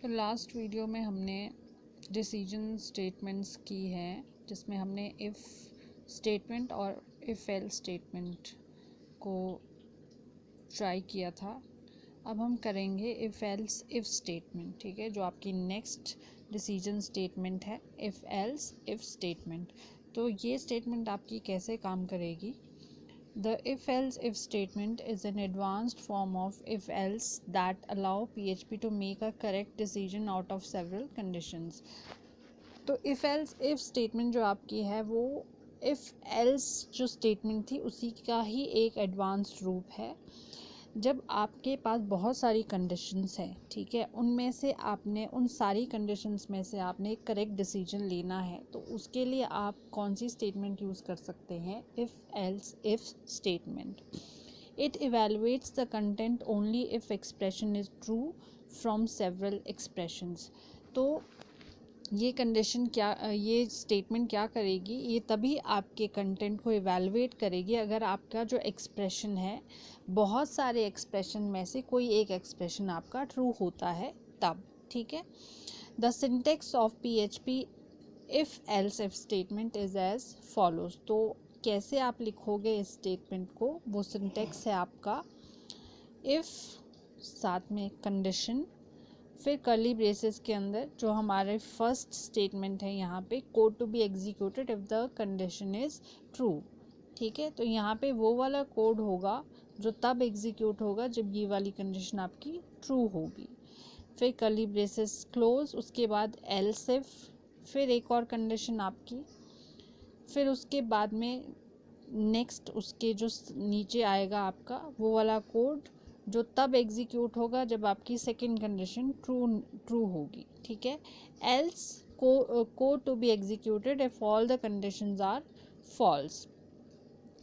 तो last video में हमने डिसीजन स्टेटमेंट्स की हैं, जिसमें हमने इफ़ स्टेटमेंट और इफ़ एल्स स्टेटमेंट को ट्राई किया था। अब हम करेंगे इफ़ एल्स इफ़ स्टेटमेंट, ठीक है, जो आपकी नेक्स्ट डिसीजन स्टेटमेंट है, इफ़ एल्स इफ़ स्टेटमेंट। तो ये स्टेटमेंट आपकी कैसे काम करेगी? The if-else if statement is an advanced form of if-else that allow PHP to make a correct decision out of several conditions. तो if-else if statement जो आपकी है वो if-else जो statement थी उसी का ही एक advanced रूप है। जब आपके पास बहुत सारी कंडीशंस हैं, ठीक है, उनमें से आपने उन सारी कंडीशंस में से आपने एक करेक्ट डिसीजन लेना है, तो उसके लिए आप कौन सी स्टेटमेंट यूज़ कर सकते हैं? If else if statement. It evaluates the content only if expression is true from several expressions. तो ये कंडीशन क्या, ये स्टेटमेंट क्या करेगी? ये तभी आपके कंटेंट को इवैल्यूएट करेगी अगर आपका जो एक्सप्रेशन है, बहुत सारे एक्सप्रेशन में से कोई एक एक्सप्रेशन आपका ट्रू होता है तब, ठीक है। The syntax of PHP if else if statement is as follows. तो कैसे आप लिखोगे इस स्टेटमेंट को? वो सिंटेक्स है आपका इफ़, साथ में कंडीशन, फिर कर्ली ब्रेसेस के अंदर जो हमारे फर्स्ट स्टेटमेंट है यहाँ पे, code to be executed if the condition is true, ठीक है। तो यहाँ पे वो वाला कोड होगा जो तब एग्जीक्यूट होगा जब ये वाली कंडीशन आपकी ट्रू होगी। फिर कर्ली ब्रेसेस क्लोज, उसके बाद एल्स इफ, फिर एक और कंडीशन आपकी, फिर उसके बाद में नेक्स्ट उसके जो नीचे आएगा आपका वो वाला कोड जो तब एग्जीक्यूट होगा जब आपकी सेकेंड कंडीशन ट्रू होगी, ठीक है। Else code to be executed if all the conditions are false.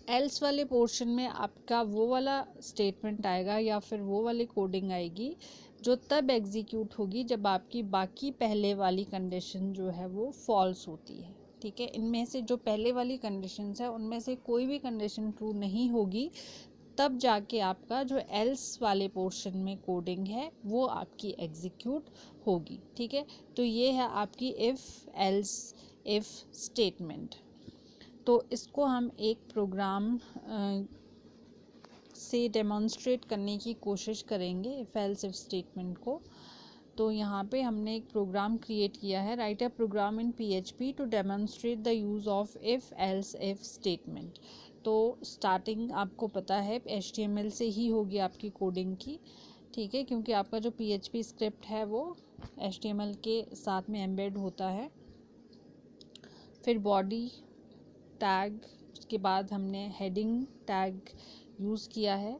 Else वाले पोर्शन में आपका वो वाला स्टेटमेंट आएगा या फिर वो वाली कोडिंग आएगी जो तब एग्जीक्यूट होगी जब आपकी बाकी पहले वाली कंडीशन जो है वो फॉल्स होती है, ठीक है। इनमें से जो पहले वाली कंडीशंस है उनमें से कोई भी कंडीशन ट्रू नहीं होगी, तब जाके आपका जो एल्स वाले पोर्शन में कोडिंग है वो आपकी एग्जीक्यूट होगी, ठीक है। तो ये है आपकी इफ़ एल्स इफ़ स्टेटमेंट। तो इसको हम एक प्रोग्राम से डेमोन्स्ट्रेट करने की कोशिश करेंगे इफ़ एल्स इफ़ स्टेटमेंट को। तो यहाँ पे हमने एक प्रोग्राम क्रिएट किया है, write a program in PHP to demonstrate the use of if else if statement. तो स्टार्टिंग आपको पता है HTML से ही होगी आपकी कोडिंग की, ठीक है, क्योंकि आपका जो PHP स्क्रिप्ट है वो HTML के साथ में एम्बेड होता है। फिर बॉडी टैग, उसके बाद हमने हेडिंग टैग यूज़ किया है।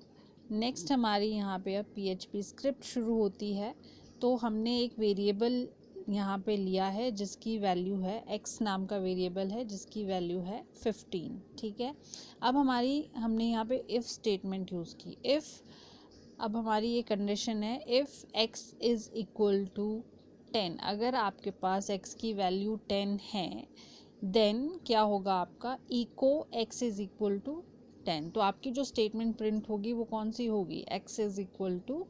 नेक्स्ट हमारी यहाँ पे अब PHP स्क्रिप्ट शुरू होती है, तो हमने एक वेरिएबल यहाँ पे लिया है जिसकी वैल्यू है x नाम का वेरिएबल है जिसकी वैल्यू है 15, ठीक है। अब हमने यहाँ पे इफ़ स्टेटमेंट यूज़ की। इफ़, अब हमारी ये कंडीशन है if x is equal to 10, अगर आपके पास x की वैल्यू 10 है देन क्या होगा आपका, echo x is equal to 10। तो आपकी जो स्टेटमेंट प्रिंट होगी वो कौन सी होगी? x इज़ इक्वल टू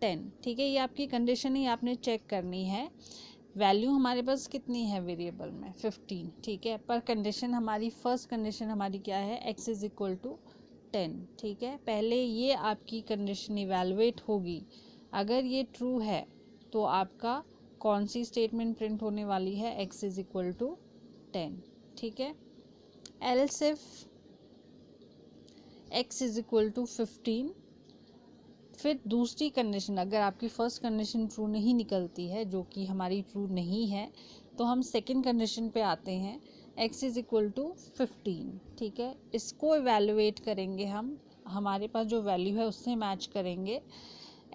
10, ठीक है। ये आपकी कंडीशन ही आपने चेक करनी है। वैल्यू हमारे पास कितनी है वेरिएबल में? 15, ठीक है। पर कंडीशन हमारी, फर्स्ट कंडीशन हमारी क्या है? x इज़ इक्वल टू 10, ठीक है। पहले ये आपकी कंडीशन इवैल्यूएट होगी, अगर ये ट्रू है तो आपका कौन सी स्टेटमेंट प्रिंट होने वाली है? x इज़ इक्वल टू 10, ठीक है। Else if x is equal to 15, फिर दूसरी कंडीशन, अगर आपकी फर्स्ट कंडीशन ट्रू नहीं निकलती है, जो कि हमारी ट्रू नहीं है, तो हम सेकंड कंडीशन पे आते हैं, x इज़ इक्वल टू 15, ठीक है। इसको इवैल्यूएट करेंगे हम, हमारे पास जो वैल्यू है उससे मैच करेंगे।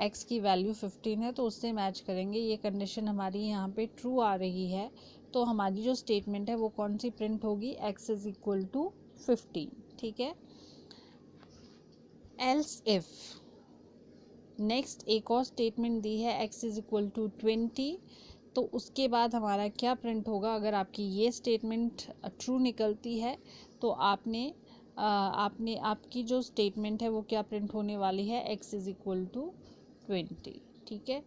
x की वैल्यू 15 है तो उससे मैच करेंगे। ये कंडीशन हमारी यहाँ पे ट्रू आ रही है, तो हमारी जो स्टेटमेंट है वो कौन सी प्रिंट होगी? x इज़ इक्वल टू 15, ठीक है। एल्स इफ, नेक्स्ट एक और स्टेटमेंट दी है x इज़ इक्वल टू 20, तो उसके बाद हमारा क्या प्रिंट होगा? अगर आपकी ये स्टेटमेंट ट्रू निकलती है तो आपकी जो स्टेटमेंट है वो क्या प्रिंट होने वाली है? x इज़ इक्वल टू 20, ठीक है।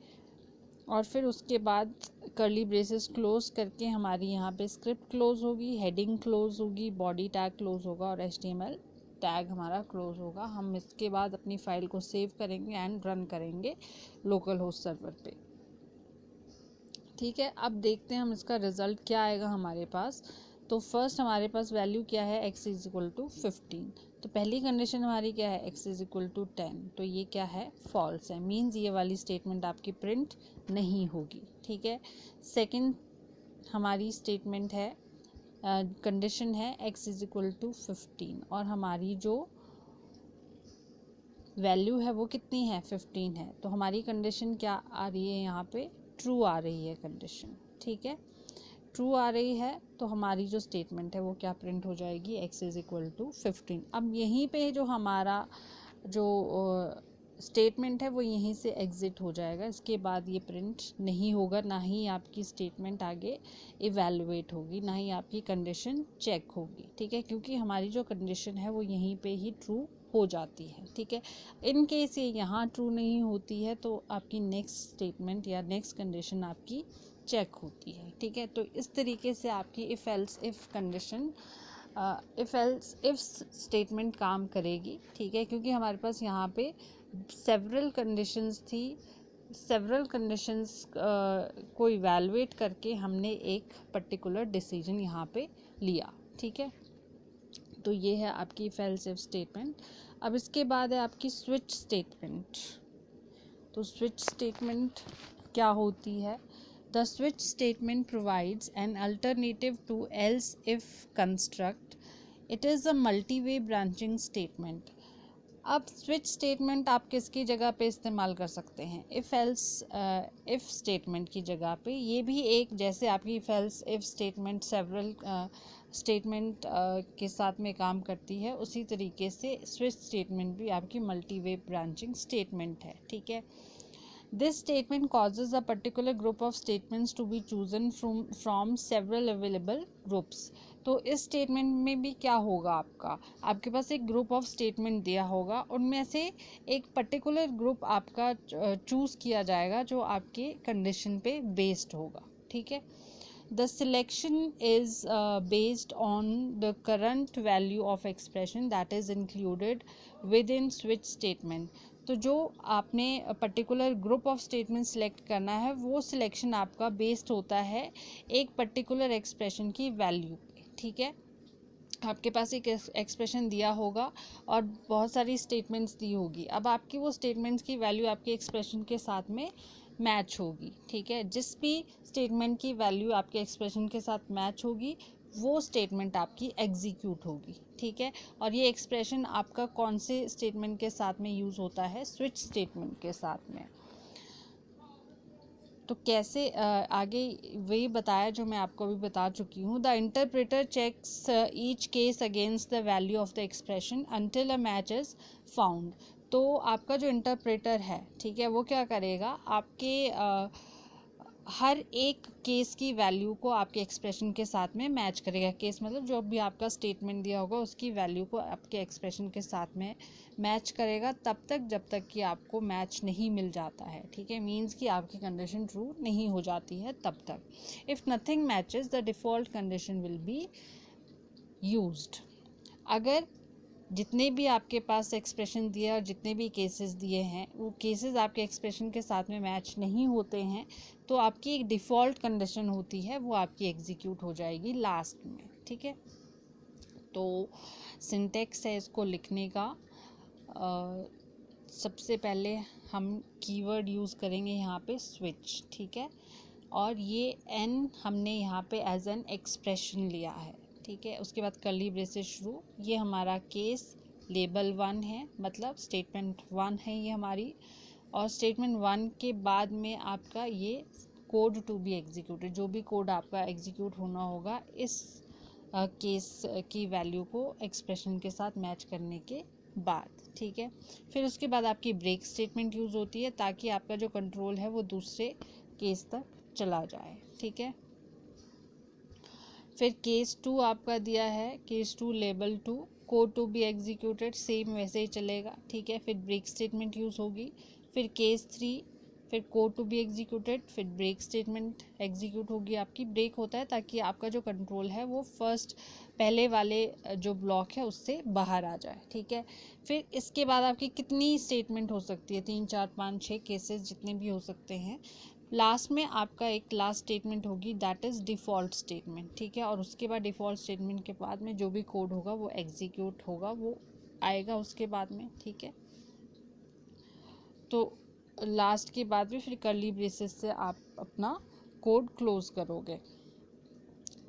और फिर उसके बाद कर्ली ब्रेसेस क्लोज करके हमारी यहाँ पे स्क्रिप्ट क्लोज होगी, हेडिंग क्लोज होगी, बॉडी टैग क्लोज होगा और HTML टैग हमारा क्लोज होगा। हम इसके बाद अपनी फाइल को सेव करेंगे एंड रन करेंगे लोकल होस्ट सर्वर पे। ठीक है, अब देखते हैं हम इसका रिजल्ट क्या आएगा हमारे पास। तो फर्स्ट हमारे पास वैल्यू क्या है, x इज इक्वल टू 15। तो पहली कंडीशन हमारी क्या है, x इज इक्वल टू 10। तो ये क्या है, फॉल्स है, मीन्स ये वाली स्टेटमेंट आपकी प्रिंट नहीं होगी। ठीक है, सेकंड हमारी स्टेटमेंट है, कंडीशन है x इज इक्वल टू 15 और हमारी जो वैल्यू है वो कितनी है, 15 है। तो हमारी कंडीशन क्या आ रही है यहाँ पे, ट्रू आ रही है कंडीशन। ठीक है, ट्रू आ रही है तो हमारी जो स्टेटमेंट है वो क्या प्रिंट हो जाएगी, x इज इक्वल टू 15। अब यहीं पे जो हमारा जो स्टेटमेंट है वो यहीं से एग्ज़िट हो जाएगा, इसके बाद ये प्रिंट नहीं होगा, ना ही आपकी स्टेटमेंट आगे इवैल्यूएट होगी, ना ही आपकी कंडीशन चेक होगी। ठीक है, क्योंकि हमारी जो कंडीशन है वो यहीं पे ही ट्रू हो जाती है। ठीक है, इन केस ये यहाँ ट्रू नहीं होती है तो आपकी नेक्स्ट स्टेटमेंट या नेक्स्ट कंडीशन आपकी चेक होती है। ठीक है, तो इस तरीके से आपकी if else if condition if else if statement काम करेगी। ठीक है, क्योंकि हमारे पास यहाँ पे सेवरल कंडीशंस थी, सेवरल कंडीशंस को इवैल्यूएट करके हमने एक पर्टिकुलर डिसीजन यहाँ पे लिया। ठीक है, तो ये है आपकी इफ़ एल्स इफ स्टेटमेंट। अब इसके बाद है आपकी स्विच स्टेटमेंट। तो स्विच स्टेटमेंट क्या होती है, the switch statement provides an alternative to else if construct, it is a multiway branching statement. अब स्विच स्टेटमेंट आप किसकी जगह पे इस्तेमाल कर सकते हैं, इफ़ एल्स इफ़ स्टेटमेंट की जगह पे। ये भी एक, जैसे आपकी if else if statement several statement के साथ में काम करती है, उसी तरीके से स्विच स्टेटमेंट भी आपकी मल्टीवे ब्रांचिंग स्टेटमेंट है। ठीक है, this statement causes a particular group of statements to be chosen from several available groups। तो इस स्टेटमेंट में भी क्या होगा, आपके पास एक ग्रुप ऑफ स्टेटमेंट दिया होगा, उनमें से एक पर्टिकुलर ग्रुप आपका चूज़ किया जाएगा जो आपके कंडीशन पे बेस्ड होगा। ठीक है, the selection is based on the current value of expression that is included within switch statement। तो जो आपने particular group of statement select करना है वो सिलेक्शन आपका बेस्ड होता है एक पर्टिकुलर एक्सप्रेशन की वैल्यू पे। ठीक है, आपके पास एक एक्सप्रेशन दिया होगा और बहुत सारी स्टेटमेंट्स दी होगी, अब आपकी वो स्टेटमेंट्स की वैल्यू आपके एक्सप्रेशन के साथ में मैच होगी। ठीक है, जिस भी स्टेटमेंट की वैल्यू आपके एक्सप्रेशन के साथ मैच होगी वो स्टेटमेंट आपकी एग्जीक्यूट होगी। ठीक है, और ये एक्सप्रेशन आपका कौन से स्टेटमेंट के साथ में यूज़ होता है, स्विच स्टेटमेंट के साथ में। तो कैसे आगे वही बताया जो मैं आपको अभी बता चुकी हूँ। The interpreter checks each case against the value of the expression until a match is found. तो आपका जो इंटरप्रेटर है, ठीक है, वो क्या करेगा, आपके हर एक केस की वैल्यू को आपके एक्सप्रेशन के साथ में मैच करेगा। केस मतलब जो भी आपका स्टेटमेंट दिया होगा उसकी वैल्यू को आपके एक्सप्रेशन के साथ में मैच करेगा तब तक जब तक कि आपको मैच नहीं मिल जाता है। ठीक है, मीन्स कि आपकी कंडीशन ट्रू नहीं हो जाती है तब तक। If nothing matches the default condition will be used. अगर जितने भी आपके पास एक्सप्रेशन दिए और जितने भी केसेस दिए हैं वो केसेस आपके एक्सप्रेशन के साथ में मैच नहीं होते हैं तो आपकी एक डिफ़ॉल्ट कंडीशन होती है वो आपकी एग्जीक्यूट हो जाएगी लास्ट में। ठीक है, तो सिंटेक्स है इसको लिखने का। सबसे पहले हम कीवर्ड यूज़ करेंगे यहाँ पे स्विच। ठीक है, और ये एन हमने यहाँ पे एज एन एक्सप्रेशन लिया है। ठीक है, उसके बाद कर्ली ब्रेसेस शुरू, ये हमारा केस लेबल 1 है, मतलब स्टेटमेंट 1 है ये हमारी, और स्टेटमेंट 1 के बाद में आपका ये कोड टू बी एग्जीक्यूटेड, जो भी कोड आपका एग्जीक्यूट होना होगा इस केस की वैल्यू को एक्सप्रेशन के साथ मैच करने के बाद। ठीक है, फिर उसके बाद आपकी ब्रेक स्टेटमेंट यूज़ होती है ताकि आपका जो कंट्रोल है वो दूसरे केस तक चला जाए। ठीक है, फिर केस 2 आपका दिया है, case 2 label 2 code to be executed, same वैसे ही चलेगा। ठीक है, फिर ब्रेक स्टेटमेंट यूज़ होगी, फिर केस 3, फिर कोड टू बी एग्जीक्यूटेड, फिर ब्रेक स्टेटमेंट एग्जीक्यूट होगी आपकी। ब्रेक होता है ताकि आपका जो कंट्रोल है वो फर्स्ट पहले वाले जो ब्लॉक है उससे बाहर आ जाए, ठीक है। फिर इसके बाद आपकी कितनी स्टेटमेंट हो सकती है, 3 4 5 6 केसेस जितने भी हो सकते हैं। लास्ट में आपका एक लास्ट स्टेटमेंट होगी, दैट इज़ डिफ़ॉल्ट स्टेटमेंट, ठीक है। और उसके बाद डिफ़ॉल्ट स्टेटमेंट के बाद में जो भी कोड होगा वो एग्जीक्यूट होगा, वो आएगा उसके बाद में, ठीक है। तो लास्ट के बाद भी फिर कर्ली ब्रेसेस से आप अपना कोड क्लोज करोगे।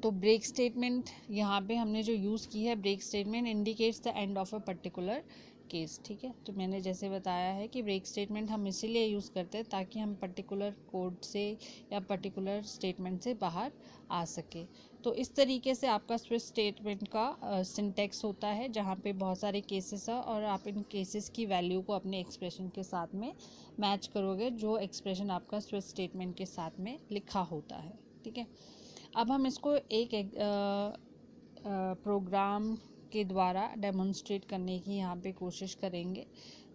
तो ब्रेक स्टेटमेंट यहाँ पे हमने जो यूज़ की है, break statement indicates the end of a particular case, ठीक है। तो मैंने जैसे बताया है कि ब्रेक स्टेटमेंट हम इसीलिए यूज़ करते हैं ताकि हम पर्टिकुलर कोड से या पर्टिकुलर स्टेटमेंट से बाहर आ सके। तो इस तरीके से आपका स्विच स्टेटमेंट का सिंटेक्स होता है, जहाँ पे बहुत सारे केसेस है और आप इन केसेस की वैल्यू को अपने एक्सप्रेशन के साथ में मैच करोगे, जो एक्सप्रेशन आपका स्विच स्टेटमेंट के साथ में लिखा होता है, ठीक है। अब हम इसको एक प्रोग्राम के द्वारा डेमोन्स्ट्रेट करने की यहाँ पे कोशिश करेंगे।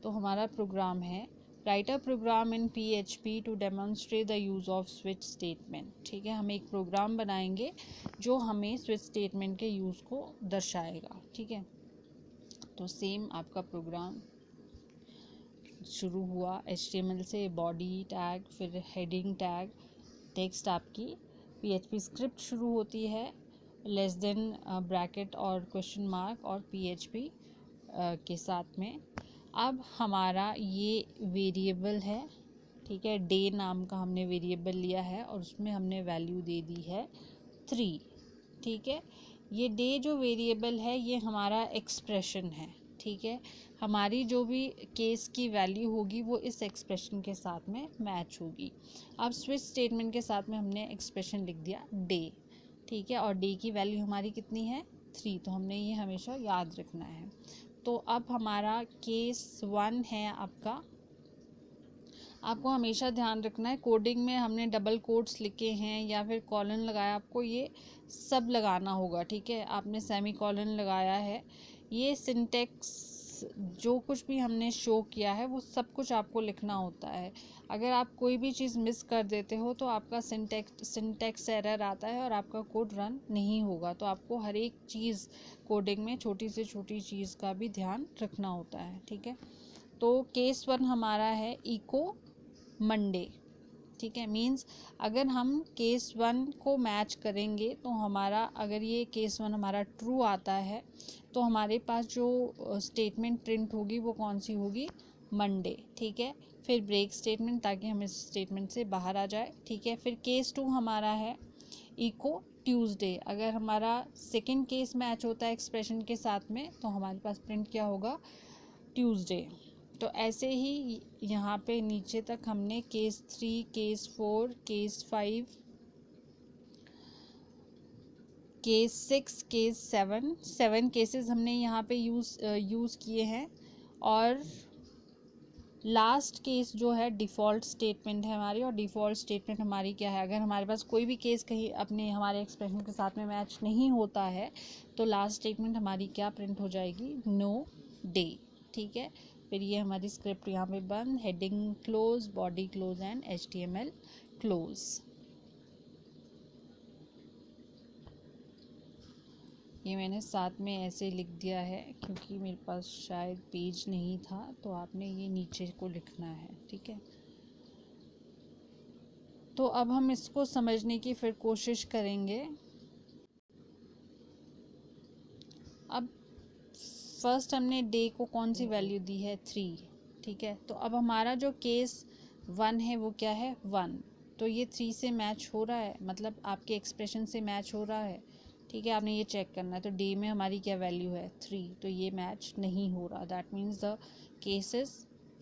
तो हमारा प्रोग्राम है, write a program in PHP to demonstrate the use of switch statement, ठीक है। हम एक प्रोग्राम बनाएंगे जो हमें स्विच स्टेटमेंट के यूज़ को दर्शाएगा, ठीक है। तो सेम आपका प्रोग्राम शुरू हुआ HTML से, बॉडी टैग, फिर हेडिंग टैग, टेक्स्ट आपकी PHP स्क्रिप्ट शुरू होती है, लेस देन ब्रैकेट और क्वेश्चन मार्क और PHP के साथ में। अब हमारा ये वेरिएबल है, ठीक है, डे नाम का हमने वेरिएबल लिया है और उसमें हमने वैल्यू दे दी है 3, ठीक है। ये डे जो वेरिएबल है ये हमारा एक्सप्रेशन है, ठीक है। हमारी जो भी केस की वैल्यू होगी वो इस एक्सप्रेशन के साथ में मैच होगी। अब स्विच स्टेटमेंट के साथ में हमने एक्सप्रेशन लिख दिया डे, ठीक है, और डे की वैल्यू हमारी कितनी है 3, तो हमने ये हमेशा याद रखना है। तो अब हमारा केस 1 है आपको हमेशा ध्यान रखना है, कोडिंग में हमने डबल कोट्स लिखे हैं या फिर कॉलन लगाया, आपको ये सब लगाना होगा, ठीक है। आपने सेमी कॉलन लगाया है, ये सिंटेक्स जो कुछ भी हमने शो किया है वो सब कुछ आपको लिखना होता है। अगर आप कोई भी चीज़ मिस कर देते हो तो आपका सिंटेक्स एरर आता है और आपका कोड रन नहीं होगा। तो आपको हर एक चीज़ कोडिंग में छोटी से छोटी चीज़ का भी ध्यान रखना होता है, ठीक है। तो केस 1 हमारा है इको मंडे, ठीक है। मीन्स अगर हम केस 1 को मैच करेंगे तो हमारा, अगर ये केस 1 हमारा ट्रू आता है तो हमारे पास जो स्टेटमेंट प्रिंट होगी वो कौन सी होगी, मंडे, ठीक है। फिर ब्रेक स्टेटमेंट ताकि हम इस स्टेटमेंट से बाहर आ जाए, ठीक है। फिर केस 2 हमारा है इको ट्यूसडे, अगर हमारा सेकेंड केस मैच होता है एक्सप्रेशन के साथ में तो हमारे पास प्रिंट क्या होगा, ट्यूसडे। तो ऐसे ही यहाँ पे नीचे तक हमने case 3, case 4, case 5, case 6, case 7 cases हमने यहाँ पे यूज़ किए हैं। और लास्ट केस जो है डिफ़ॉल्ट स्टेटमेंट है हमारी, और डिफ़ॉल्ट स्टेटमेंट हमारी क्या है, अगर हमारे पास कोई भी केस कहीं अपने हमारे एक्सप्रेशन के साथ में मैच नहीं होता है तो लास्ट स्टेटमेंट हमारी क्या प्रिंट हो जाएगी, नो डे, ठीक है। फिर ये हमारी स्क्रिप्ट यहाँ पे बंद, heading close, body close and HTML close. ये मैंने साथ में ऐसे लिख दिया है क्योंकि मेरे पास शायद पेज नहीं था, तो आपने ये नीचे को लिखना है, ठीक है। तो अब हम इसको समझने की फिर कोशिश करेंगे। अब फर्स्ट हमने डे को कौन सी वैल्यू दी है, 3, ठीक है। तो अब हमारा जो केस 1 है वो क्या है, 1, तो ये 3 से मैच हो रहा है, मतलब आपके एक्सप्रेशन से मैच हो रहा है, ठीक है। आपने ये चेक करना है। तो डे में हमारी क्या वैल्यू है, 3, तो ये मैच नहीं हो रहा, that means the case is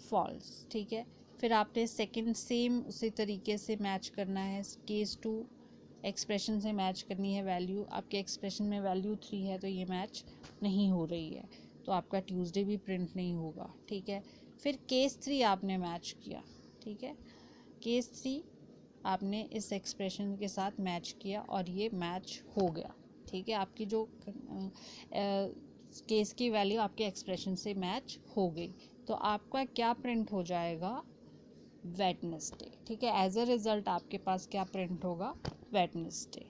false, ठीक है। फिर आपने सेकंड सेम उसी तरीके से मैच करना है, केस 2 एक्सप्रेशन से मैच करनी है वैल्यू, आपके एक्सप्रेशन में वैल्यू 3 है तो ये मैच नहीं हो रही है, तो आपका ट्यूसडे भी प्रिंट नहीं होगा, ठीक है। फिर केस 3 आपने मैच किया, ठीक है, केस 3 आपने इस एक्सप्रेशन के साथ मैच किया और ये मैच हो गया, ठीक है। आपकी जो केस की वैल्यू आपके एक्सप्रेशन से मैच हो गई, तो आपका क्या प्रिंट हो जाएगा, वेडनेसडे, ठीक है। एज अ रिजल्ट आपके पास क्या प्रिंट होगा, वेडनेसडे।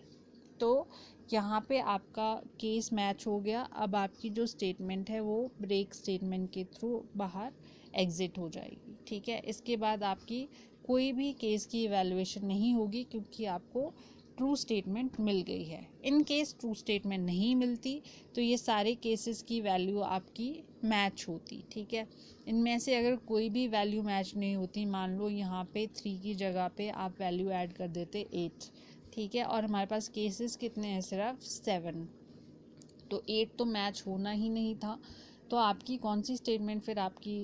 तो यहाँ पे आपका केस मैच हो गया। अब आपकी जो स्टेटमेंट है वो ब्रेक स्टेटमेंट के थ्रू बाहर एग्जिट हो जाएगी, ठीक है। इसके बाद आपकी कोई भी केस की इवैल्यूएशन नहीं होगी क्योंकि आपको ट्रू स्टेटमेंट मिल गई है। इन केस ट्रू स्टेटमेंट नहीं मिलती तो ये सारे केसेस की वैल्यू आपकी मैच होती, ठीक है। इनमें से अगर कोई भी वैल्यू मैच नहीं होती, मान लो यहाँ पे 3 की जगह पे आप वैल्यू ऐड कर देते 8, ठीक है, और हमारे पास केसेस कितने हैं, सिर्फ 7, तो 8 तो मैच होना ही नहीं था। तो आपकी कौन सी स्टेटमेंट फिर आपकी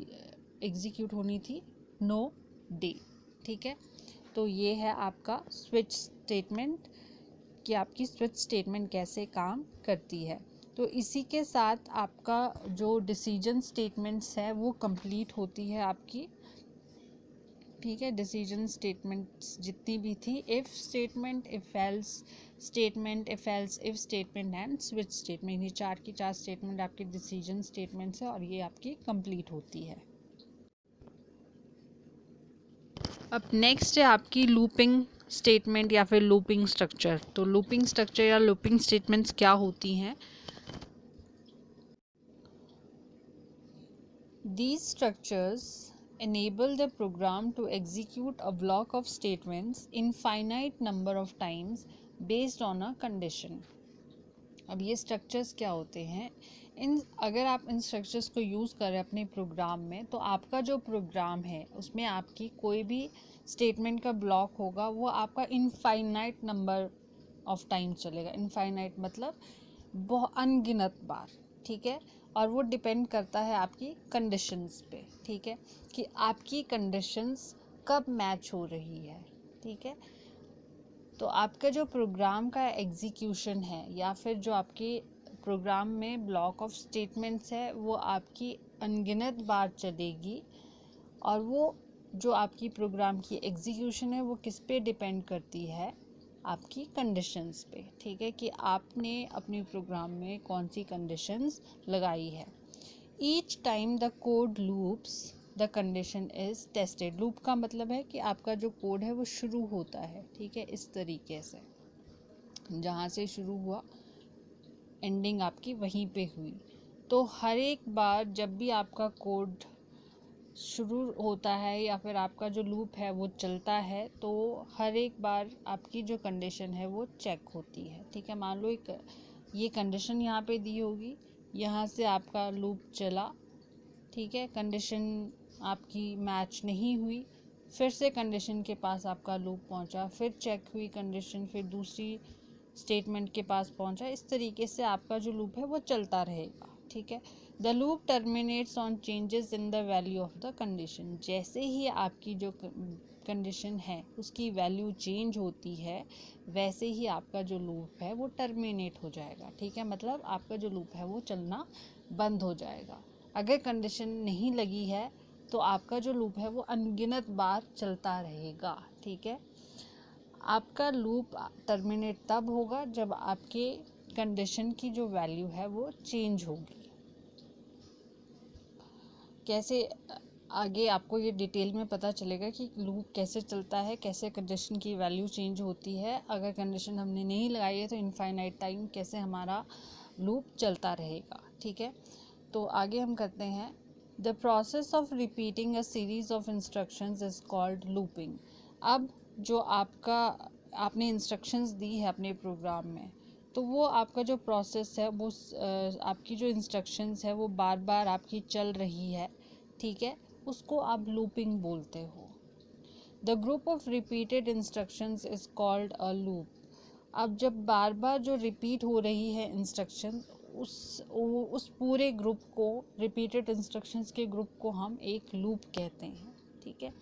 एग्जीक्यूट होनी थी, नो डे, ठीक है। तो ये है आपका स्विच स्टेटमेंट कि आपकी स्विच स्टेटमेंट कैसे काम करती है। तो इसी के साथ आपका जो डिसीजन स्टेटमेंट्स है वो कंप्लीट होती है आपकी, ठीक है। डिसीजन स्टेटमेंट्स जितनी भी थी, if statement, if else statement, if else if statement and switch statement, ये 4 की 4 स्टेटमेंट आपकी डिसीजन स्टेटमेंट्स है और ये आपकी कंप्लीट होती है। अब नेक्स्ट है आपकी लूपिंग स्टेटमेंट या फिर लूपिंग स्ट्रक्चर। तो लूपिंग स्ट्रक्चर या लूपिंग स्टेटमेंट्स क्या होती हैं? These structures enable the program to execute a block of statements in finite number of times based on a condition. अब ये स्ट्रक्चर्स क्या होते हैं? अगर आप इन स्ट्रक्चर्स को यूज़ करें अपने प्रोग्राम में, तो आपका जो प्रोग्राम है उसमें आपकी कोई भी स्टेटमेंट का ब्लॉक होगा वो आपका इनफाइनाइट नंबर ऑफ टाइम चलेगा। इनफाइनाइट मतलब बहुत अनगिनत बार, ठीक है। और वो डिपेंड करता है आपकी कंडीशंस पे, ठीक है, कि आपकी कंडीशंस कब मैच हो रही है, ठीक है। तो आपका जो प्रोग्राम का एग्जीक्यूशन है या फिर जो आपके प्रोग्राम में ब्लॉक ऑफ स्टेटमेंट्स है वो आपकी अनगिनत बार चलेगी, और वो जो आपकी प्रोग्राम की एग्जीक्यूशन है वो किस पे डिपेंड करती है, आपकी कंडीशंस पे, ठीक है, कि आपने अपने प्रोग्राम में कौन सी कंडीशंस लगाई है। Each time the code loops the condition is tested. Loop का मतलब है कि आपका जो कोड है वो शुरू होता है, ठीक है, इस तरीके से जहाँ से शुरू हुआ एंडिंग आपकी वहीं पे हुई। तो हर एक बार जब भी आपका कोड शुरू होता है या फिर आपका जो लूप है वो चलता है, तो हर एक बार आपकी जो कंडीशन है वो चेक होती है, ठीक है। मान लो एक ये कंडीशन यहाँ पे दी होगी, यहाँ से आपका लूप चला, ठीक है, कंडीशन आपकी मैच नहीं हुई, फिर से कंडीशन के पास आपका लूप पहुंचा, फिर चेक हुई कंडीशन, फिर दूसरी स्टेटमेंट के पास पहुंचा। इस तरीके से आपका जो लूप है वो चलता रहेगा, ठीक है। The loop terminates on changes in the value of the condition. जैसे ही आपकी जो कंडीशन है उसकी वैल्यू चेंज होती है, वैसे ही आपका जो लूप है वो टर्मिनेट हो जाएगा, ठीक है। मतलब आपका जो लूप है वो चलना बंद हो जाएगा। अगर कंडीशन नहीं लगी है तो आपका जो लूप है वो अनगिनत बार चलता रहेगा, ठीक है। आपका लूप टर्मिनेट तब होगा जब आपके कंडीशन की जो वैल्यू है वो चेंज होगी। कैसे, आगे आपको ये डिटेल में पता चलेगा कि लूप कैसे चलता है, कैसे कंडीशन की वैल्यू चेंज होती है। अगर कंडीशन हमने नहीं लगाई है तो इनफाइनाइट टाइम कैसे हमारा लूप चलता रहेगा, ठीक है। तो आगे हम करते हैं, the process of repeating a series of instructions is called looping. अब जो आपने इंस्ट्रक्शंस दी है अपने प्रोग्राम में, तो वो आपका जो प्रोसेस है वो आपकी जो इंस्ट्रक्शंस है वो बार बार आपकी चल रही है, ठीक है, उसको आप लूपिंग बोलते हो। The group of repeated instructions is called a loop. अब जब बार बार जो रिपीट हो रही है इंस्ट्रक्शन, उस पूरे ग्रुप को, रिपीटेड इंस्ट्रक्शंस के ग्रुप को हम एक लूप कहते हैं, ठीक है।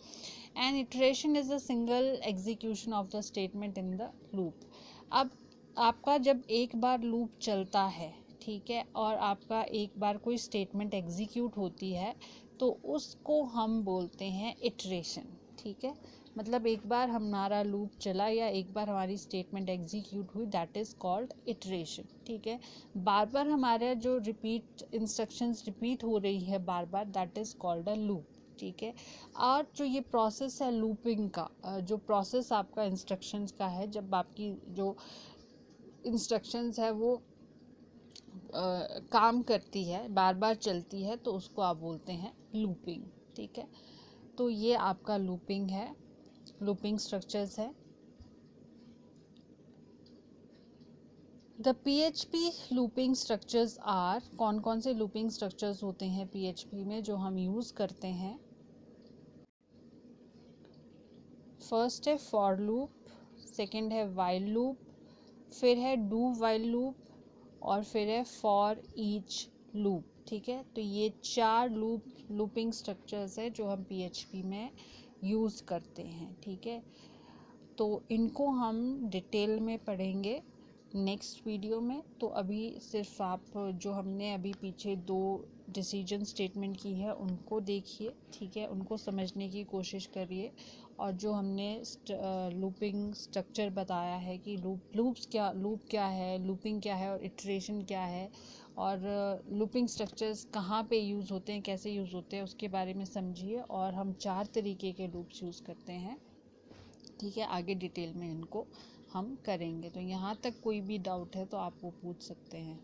An iteration is a single execution of the statement in the loop. अब आपका जब एक बार लूप चलता है, ठीक है, और आपका एक बार कोई स्टेटमेंट एग्जीक्यूट होती है, तो उसको हम बोलते हैं इटरेशन, ठीक है। मतलब एक बार हमारा लूप चला या एक बार हमारी स्टेटमेंट एग्जीक्यूट हुई, दैट इज़ कॉल्ड इटरेशन, ठीक है। बार बार हमारे जो इंस्ट्रक्शंस रिपीट हो रही है बार बार, that is called a loop, ठीक है। और जो ये प्रोसेस है लूपिंग का, जो प्रोसेस आपका इंस्ट्रक्शंस का है, जब आपकी जो इंस्ट्रक्शंस है वो काम करती है, बार बार चलती है, तो उसको आप बोलते हैं लूपिंग। ठीक है, तो ये आपका लूपिंग है, लूपिंग स्ट्रक्चर्स है। The PHP looping structures are, कौन कौन से लूपिंग स्ट्रक्चर्स होते हैं PHP में जो हम यूज़ करते हैं? फर्स्ट है फॉर लूप, सेकंड है वाइल लूप, फिर है डू वाइल लूप, और फिर है फॉर ईच लूप। ठीक है, तो ये 4 लूपिंग स्ट्रक्चर्स है जो हम PHP में यूज़ करते हैं। ठीक है, तो इनको हम डिटेल में पढ़ेंगे नेक्स्ट वीडियो में। तो अभी सिर्फ आप जो हमने अभी पीछे 2 डिसीजन स्टेटमेंट की है उनको देखिए। ठीक है, उनको समझने की कोशिश करिए, और जो हमने लूपिंग स्ट्रक्चर बताया है कि लूप क्या है, लूपिंग क्या है, और इटरेशन क्या है, और लूपिंग स्ट्रक्चर्स कहाँ पे यूज़ होते हैं, कैसे यूज़ होते हैं, उसके बारे में समझिए। और हम 4 तरीके के लूप्स यूज़ करते हैं। ठीक है, आगे डिटेल में इनको हम करेंगे। तो यहाँ तक कोई भी डाउट है तो आप वो पूछ सकते हैं।